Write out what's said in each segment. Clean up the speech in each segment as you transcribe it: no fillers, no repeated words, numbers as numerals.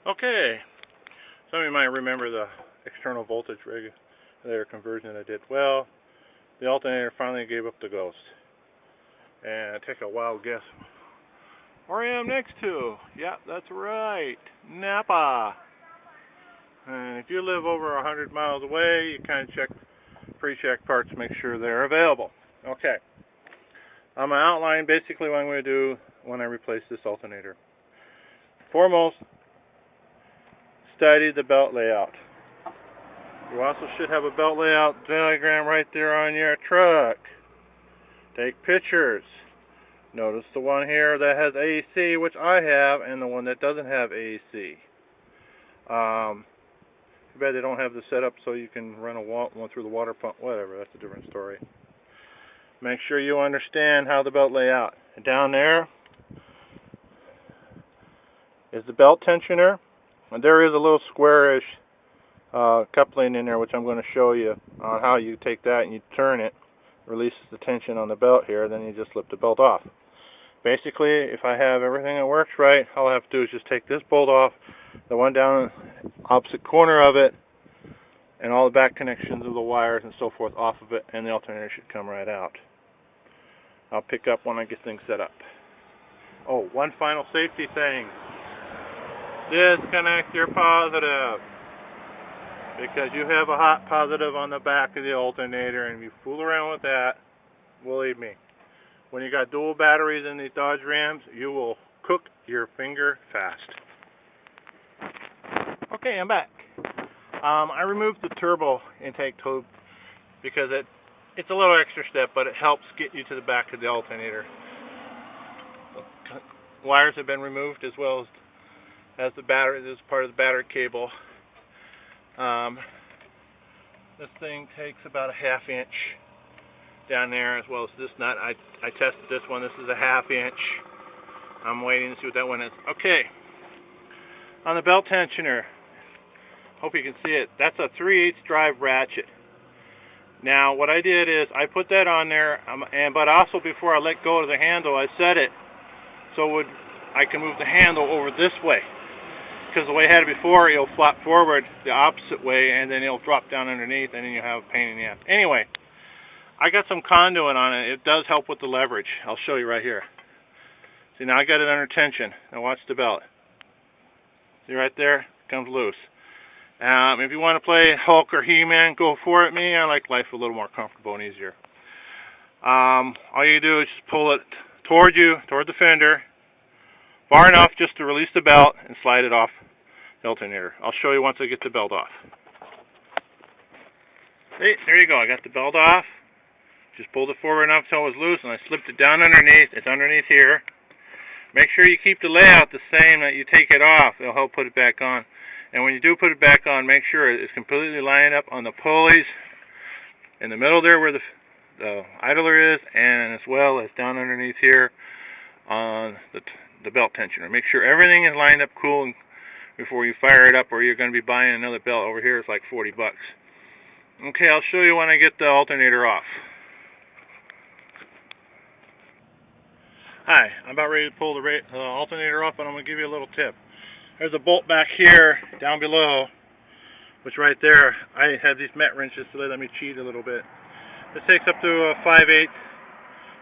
Okay, some of you might remember the external voltage regulator conversion that I did. Well, the alternator finally gave up the ghost. And take a wild guess where I am next to. Yeah, that's right, Napa. And if you live over 100 miles away, you kind of pre-check parts to make sure they're available. Okay, I'm going to outline basically what I'm going to do when I replace this alternator. Foremost, study the belt layout. You also should have a belt layout diagram right there on your truck. Take pictures. Notice the one here that has AC, which I have, and the one that doesn't have AC. Too bad they don't have the setup so you can run one through the water pump. Whatever, that's a different story. Make sure you understand how the belt lay out. Down there is the belt tensioner. And there is a little squarish coupling in there, which I'm going to show you on how you take that and you turn it, releases the tension on the belt here, then you just slip the belt off. Basically, if I have everything that works right, all I have to do is just take this bolt off, the one down opposite corner of it, and all the back connections of the wires and so forth off of it, and the alternator should come right out. I'll pick up when I get things set up. Oh, one final safety thing. Disconnect your positive, because you have a hot positive on the back of the alternator, and if you fool around with that, believe me, when you got dual batteries in these Dodge Rams, you will cook your finger fast. Okay, I'm back. I removed the turbo intake tube because it's a little extra step, but it helps get you to the back of the alternator. Wires have been removed as well as the battery. This is part of the battery cable. This thing takes about a 1/2 inch down there, as well as this nut. I tested this one. This is a 1/2 inch. I'm waiting to see what that one is. Okay, on the belt tensioner, hope you can see it, that's a 3/8 drive ratchet. Now what I did is I put that on there, but also before I let go of the handle, I set it so I can move the handle over this way, because the way I had it before, it'll flop forward the opposite way and then it'll drop down underneath, and then you have a pain in the ass. Anyway, I got some conduit on it. It does help with the leverage. I'll show you right here. See, now I got it under tension. Now watch the belt. See right there? It comes loose. If you want to play Hulk or He-Man, go for it. Me, I like life a little more comfortable and easier. All you do is just pull it toward the fender, far enough just to release the belt and slide it off the alternator. I'll show you once I get the belt off. See, there you go. I got the belt off. Just pulled it forward enough until it was loose, and I slipped it down underneath. It's underneath here. Make sure you keep the layout the same that you take it off. It'll help put it back on. And when you do put it back on, make sure it's completely lined up on the pulleys in the middle there where the idler is, and as well as down underneath here on the belt tensioner. Make sure everything is lined up cool before you fire it up, or you're going to be buying another belt. Over here it's like 40 bucks. Okay, I'll show you when I get the alternator off. Hi, I'm about ready to pull the alternator off, and I'm going to give you a little tip. There's a bolt back here, down below, which right there, I have these met wrenches so they let me cheat a little bit. This takes up to a 5/8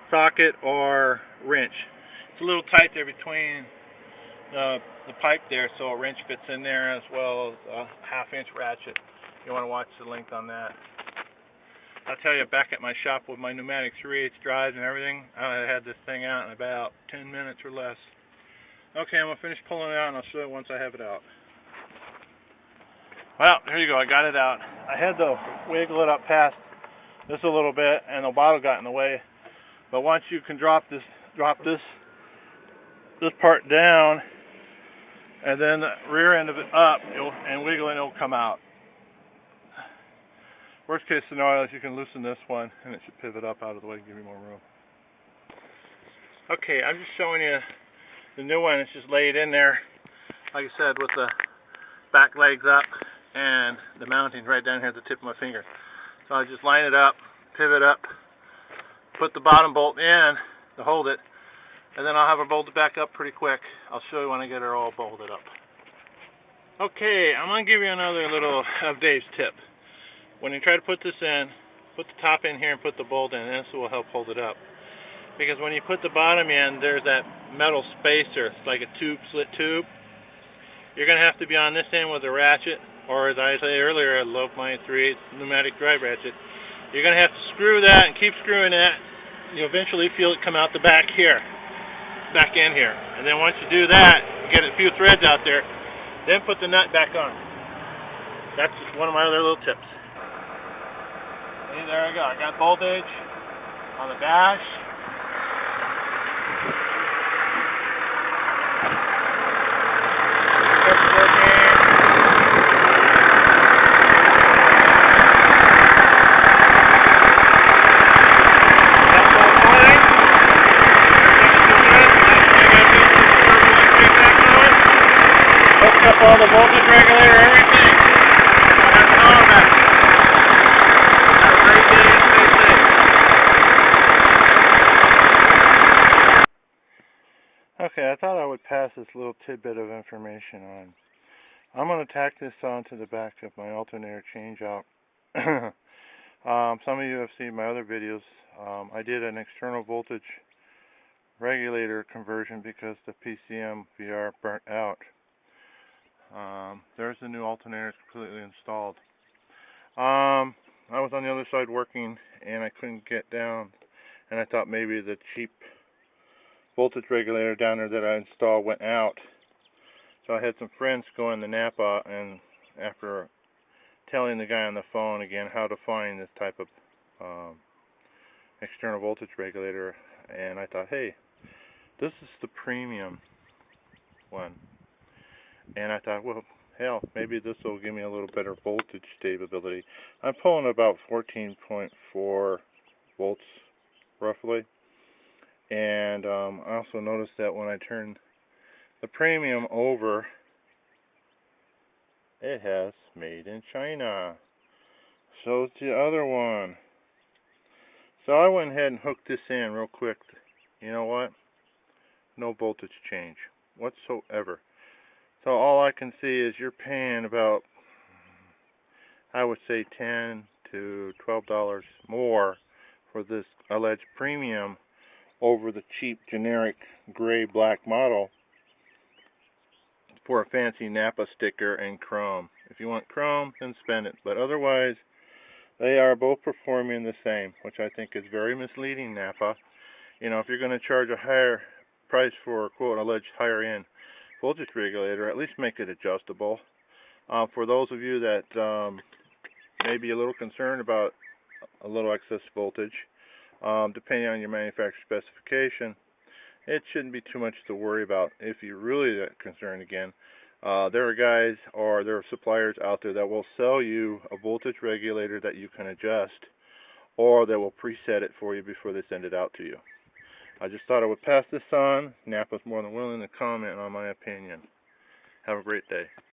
socket or wrench. It's a little tight there between the pipe there, so a wrench fits in there, as well as a 1/2 inch ratchet. You want to watch the length on that. I'll tell you, back at my shop with my pneumatic 3/8 drives and everything, I had this thing out in about 10 minutes or less. Okay, I'm going to finish pulling it out, and I'll show you once I have it out. Well, here you go. I got it out. I had to wiggle it up past this a little bit, and the bottle got in the way. But once you can drop this part down, and then the rear end of it up, and wiggle it, it'll come out. Worst case scenario is you can loosen this one, and it should pivot up out of the way to give you more room. Okay, I'm just showing you the new one. It's just laid in there, like I said, with the back legs up and the mounting right down here at the tip of my finger. So I just line it up, pivot up, put the bottom bolt in to hold it, and then I'll have her bolted back up pretty quick. I'll show you when I get her all bolted up. Okay, I'm going to give you another little of Dave's tip. When you try to put this in, put the top in here and put the bolt in, and this will help hold it up. Because when you put the bottom in, there's that metal spacer. It's like a tube, slit tube. You're going to have to be on this end with a ratchet, or as I said earlier, I love my 3/8 pneumatic drive ratchet. You're going to have to screw that and keep screwing that. You'll eventually feel it come out the back here, back in here. And then once you do that, get a few threads out there, then put the nut back on. That's just one of my other little tips. See, there I go. I got voltage on the dash. Hooked up all the voltage regulator, everything. That's all that. Have a great day and stay safe. Okay, I thought I would pass this little tidbit of information on. I'm going to tack this onto the back of my alternator changeout. Some of you have seen my other videos. I did an external voltage regulator conversion because the PCM VR burnt out. There's the new alternator completely installed. I was on the other side working and I couldn't get down, and I thought maybe the cheap voltage regulator down there that I installed went out. So I had some friends go in the Napa, and after telling the guy on the phone again how to find this type of external voltage regulator, and I thought, hey, this is the premium one. And I thought, well, hell, maybe this will give me a little better voltage stability. I'm pulling about 14.4 volts roughly. And I also noticed that when I turn the premium over, it has made in China. So it's the other one. So I went ahead and hooked this in real quick. You know what? No voltage change whatsoever. So all I can see is you're paying about, I would say, $10 to $12 more for this alleged premium over the cheap generic gray-black model for a fancy Napa sticker and chrome. If you want chrome, then spend it. But otherwise, they are both performing the same, which I think is very misleading, Napa. You know, if you're going to charge a higher price for, quote, alleged higher-end voltage regulator, at least make it adjustable. For those of you that may be a little concerned about a little excess voltage, depending on your manufacturer specification, it shouldn't be too much to worry about. If you're really that concerned, again, there are guys or there are suppliers out there that will sell you a voltage regulator that you can adjust, or they will preset it for you before they send it out to you. I just thought I would pass this on. Napa's more than willing to comment on my opinion. Have a great day.